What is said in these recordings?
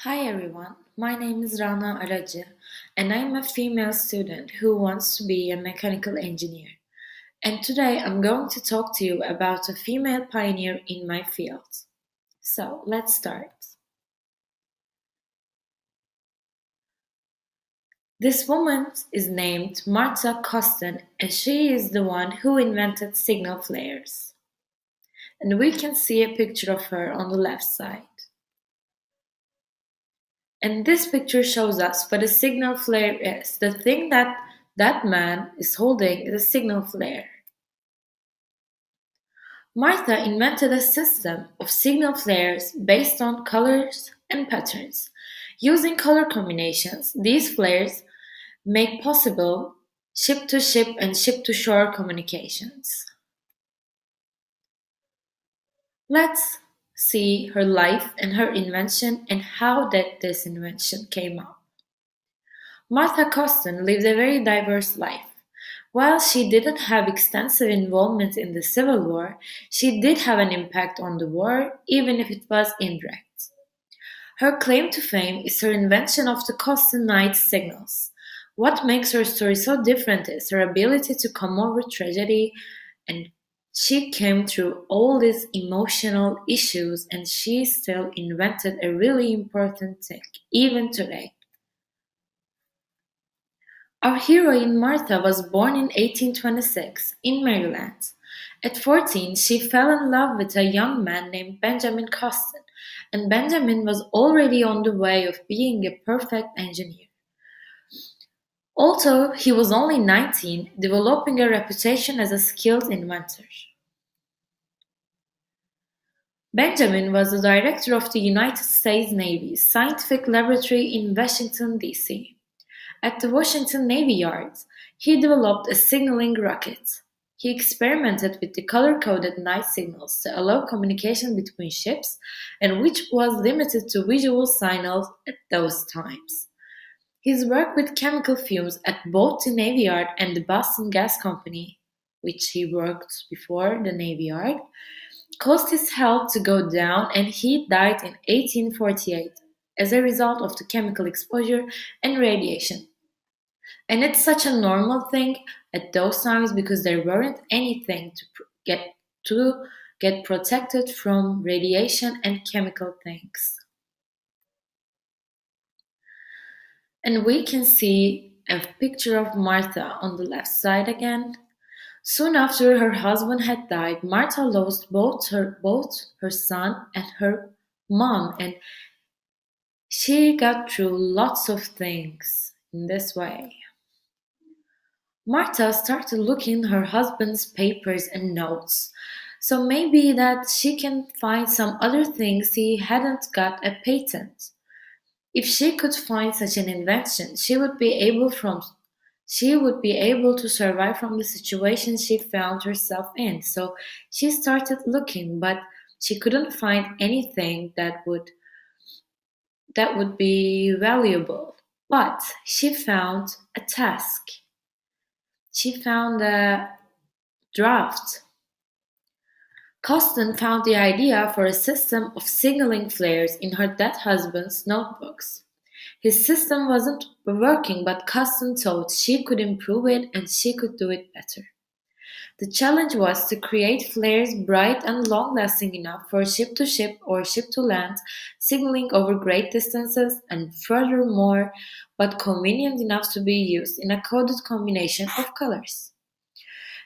Hi everyone, my name is Rana Aracı and I'm a female student who wants to be a mechanical engineer. And today I'm going to talk to you about a female pioneer in my field. So let's start. This woman is named Marta Coston and she is the one who invented signal flares. And we can see a picture of her on the left side. And this picture shows us what a signal flare is. The thing that man is holding is a signal flare. Martha invented a system of signal flares based on colors and patterns. Using color combinations, these flares make possible ship-to-ship and ship-to-shore communications. Let's see her life and her invention and how this invention came up. Martha Coston lived a very diverse life. While she didn't have extensive involvement in the Civil War, she did have an impact on the war, even if it was indirect. Her claim to fame is her invention of the Coston night signals. What makes her story so different is her ability to come over tragedy, and she came through all these emotional issues and she still invented a really important thing, even today. Our heroine Martha was born in 1826 in Maryland. At 14, she fell in love with a young man named Benjamin Coston, and Benjamin was already on the way of being a perfect engineer. Although he was only 19, developing a reputation as a skilled inventor. Benjamin was the director of the United States Navy's scientific laboratory in Washington, D.C. At the Washington Navy Yard, he developed a signaling rocket. He experimented with the color-coded night signals to allow communication between ships, and which was limited to visual signals at those times. His work with chemical fumes at both the Navy Yard and the Boston Gas Company, which he worked before the Navy Yard, caused his health to go down and he died in 1848 as a result of the chemical exposure and radiation. And it's such a normal thing at those times because there weren't anything to get protected from radiation and chemical things. And we can see a picture of Martha on the left side again. Soon after her husband had died, Martha lost both her son and her mom, and she got through lots of things in this way. Martha started looking her husband's papers and notes, so maybe that she can find some other things he hadn't got a patent. If she could find such an invention, she would be able to survive from the situation she found herself in. So she started looking, but she couldn't find anything that would be valuable. But she found a task. She found a draft. Coston found the idea for a system of signaling flares in her dead husband's notebooks. His system wasn't working, but Coston thought she could improve it and she could do it better. The challenge was to create flares bright and long-lasting enough for ship-to-ship or ship-to-land signaling over great distances, and furthermore, but convenient enough to be used in a coded combination of colors.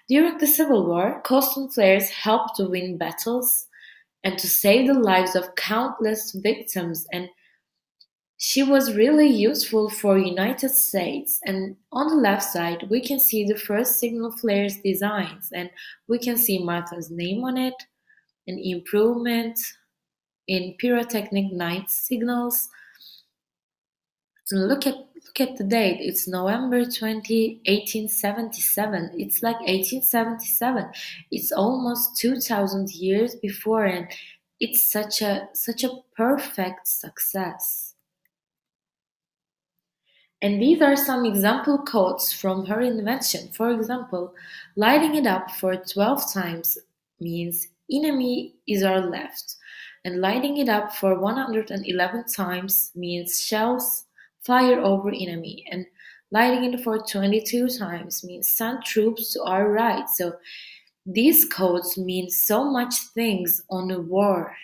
During the Civil War, Coston flares helped to win battles and to save the lives of countless victims, and she was really useful for United States. And on the left side, we can see the first signal flares designs, and we can see Martha's name on it, an improvement in pyrotechnic night signals. And look at the date. It's November 20, 1877. It's like 1877. It's almost 2000 years before, and it's such a perfect success. And these are some example quotes from her invention. For example, lighting it up for 12 times means enemy is our left. and lighting it up for 111 times means shells fire over enemy, and lighting it for 22 times means send troops to our right. So these codes mean so much things on a war.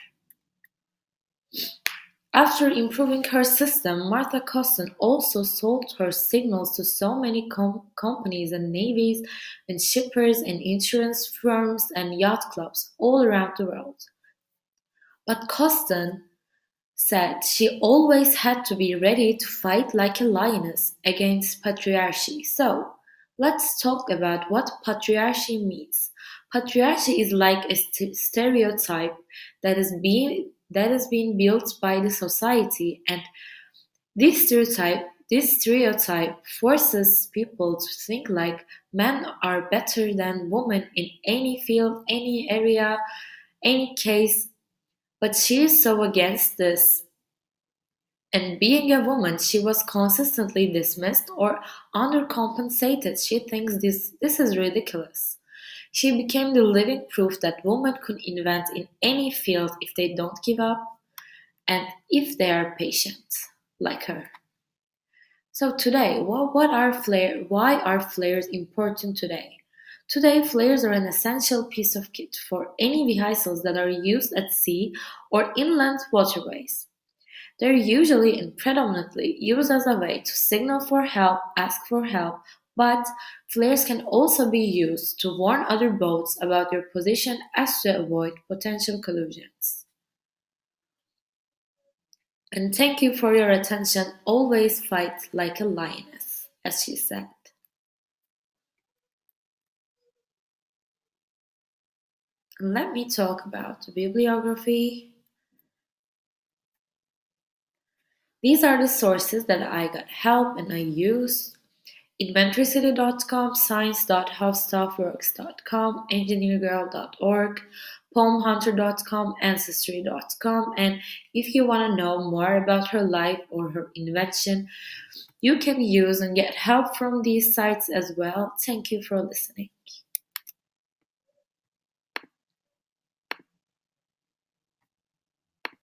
After improving her system, Martha Coston also sold her signals to so many companies and navies and shippers and insurance firms and yacht clubs all around the world. But Coston said she always had to be ready to fight like a lioness against patriarchy. So, let's talk about what patriarchy means. Patriarchy is like a stereotype that is being built by the society, and this stereotype forces people to think like men are better than women in any field, any area, any case. But she is so against this, and being a woman, she was consistently dismissed or undercompensated. She thinks this is ridiculous. She became the living proof that women could invent in any field if they don't give up and if they are patient, like her. So today, why are flares important today? Today, flares are an essential piece of kit for any vehicles that are used at sea or inland waterways. They're usually and predominantly used as a way to signal for help, ask for help, but flares can also be used to warn other boats about your position as to avoid potential collisions. And thank you for your attention. Always fight like a lioness, as she said. Let me talk about the bibliography. These are the sources that I got help and I used. Inventorycity.com, science.howstuffworks.com, engineergirl.org, poemhunter.com, ancestry.com, and if you want to know more about her life or her invention, you can use and get help from these sites as well. Thank you for listening.